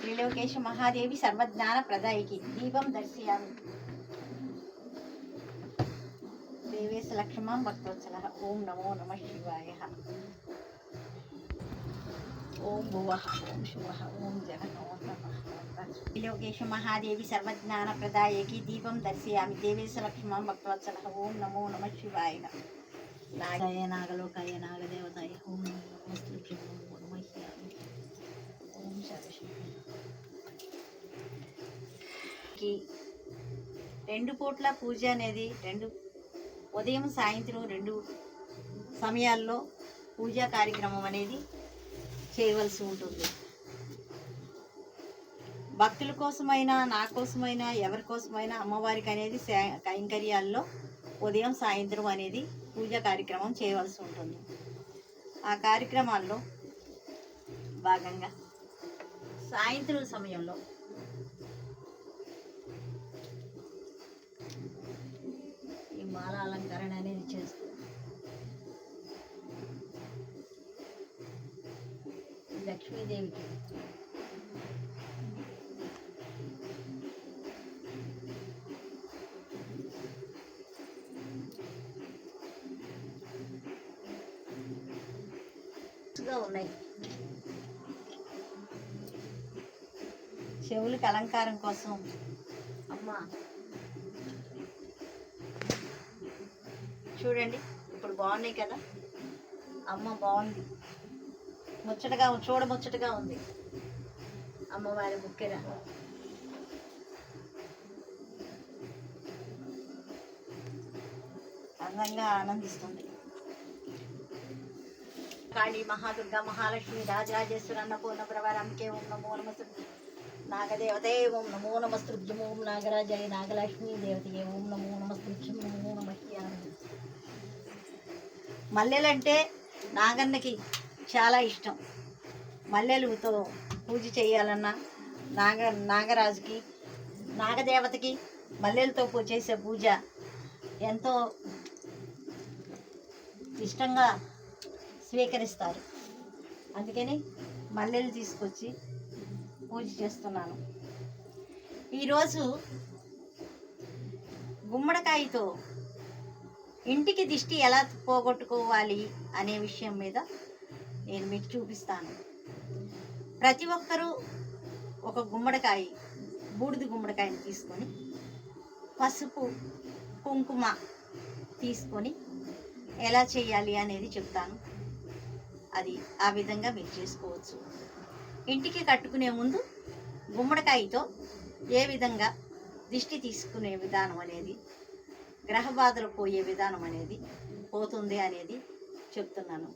త్రిలోకేశ మహాదేవి సర్వజ్ఞాన ప్రదాయికి దీపం దర్శయామి. దేవేశ లక్ష్మణం భక్తవత్సల. ఓం నమో నమ శివాయ. ఓం భువః ఓం శువః ఓం జగన్నో నమః. త్రిలోకేశ మహాదేవి సర్వజ్ఞాన ప్రదాయకి దీపం దర్శయామి. దేవేశ లక్ష్మణం భక్తవత్సల. ఓం నమో నమ శివాయ. నాగాయ నాగలోకాయ నాగదేవతాయ ఓం నమస్తే నమో నమః. ఓం శివశివకి 2 పూట్ల పూజ అనేది ఉదయం సాయంత్రం 2 సమయాల్లో పూజా కార్యక్రమం అనేది చేయవలసి ఉంటుంది. భక్తుల కోసమైనా నా కోసమైనా ఎవరి కోసమైనా అమ్మవారికి అనేది కైంకర్యాల్లో ఉదయం సాయంత్రం అనేది పూజా కార్యక్రమం చేయవలసి ఉంటుంది. ఆ కార్యక్రమాల్లో భాగంగా సాయంత్రం సమయంలో ఈ మాల అలంకరణ అనేది చేస్తూ లక్ష్మీదేవికి ఉన్నాయి. చెవులకి అలంకారం కోసం అమ్మ చూడండి, ఇప్పుడు బాగున్నాయి కదా. అమ్మ బాగుంది, ముచ్చటగా చూడముచ్చటగా ఉంది అమ్మవారి ముక్కెర. అందంగా ఆనందిస్తుంది. కాళీ మహాదుర్గా మహాలక్ష్మి రాజరాజేశ్వర అన్నపూర్ణ ప్రవరంకే ఓం నమో నమస్తే. నాగదేవతే ఓం నమో నమస్తృభ్యం. ఓం నాగరాజాయ నాగలక్ష్మీ దేవతయే ఓం నమో నమస్తృభ్యం నమో నమః. మల్లెలంటే నాగన్నకి చాలా ఇష్టం. మల్లెలతో పూజ చేయాలన్నా నాగరాజుకి నాగదేవతకి మల్లెలతో చేసే పూజ ఎంతో ఇష్టంగా స్వీకరిస్తారు. అందుకని మల్లెలు తీసుకొచ్చి పూజ చేస్తున్నాను. ఈరోజు గుమ్మడికాయతో ఇంటికి దిష్టి ఎలా పోగొట్టుకోవాలి అనే విషయం మీద నేను మీకు చూపిస్తాను. ప్రతి ఒక్కరూ ఒక బూడిద గుమ్మడికాయని తీసుకొని పసుపు కుంకుమ తీసుకొని ఎలా చేయాలి అనేది చెప్తాను. అది ఆ విధంగా మీరు చేసుకోవచ్చు. ఇంటికి కట్టుకునే ముందు గుమ్మడికాయతో ఏ విధంగా దిష్టి తీసుకునే విధానం అనేది, గ్రహ బాధలు పోయే విధానం అనేది పోతుంది అనేది చెప్తున్నాను.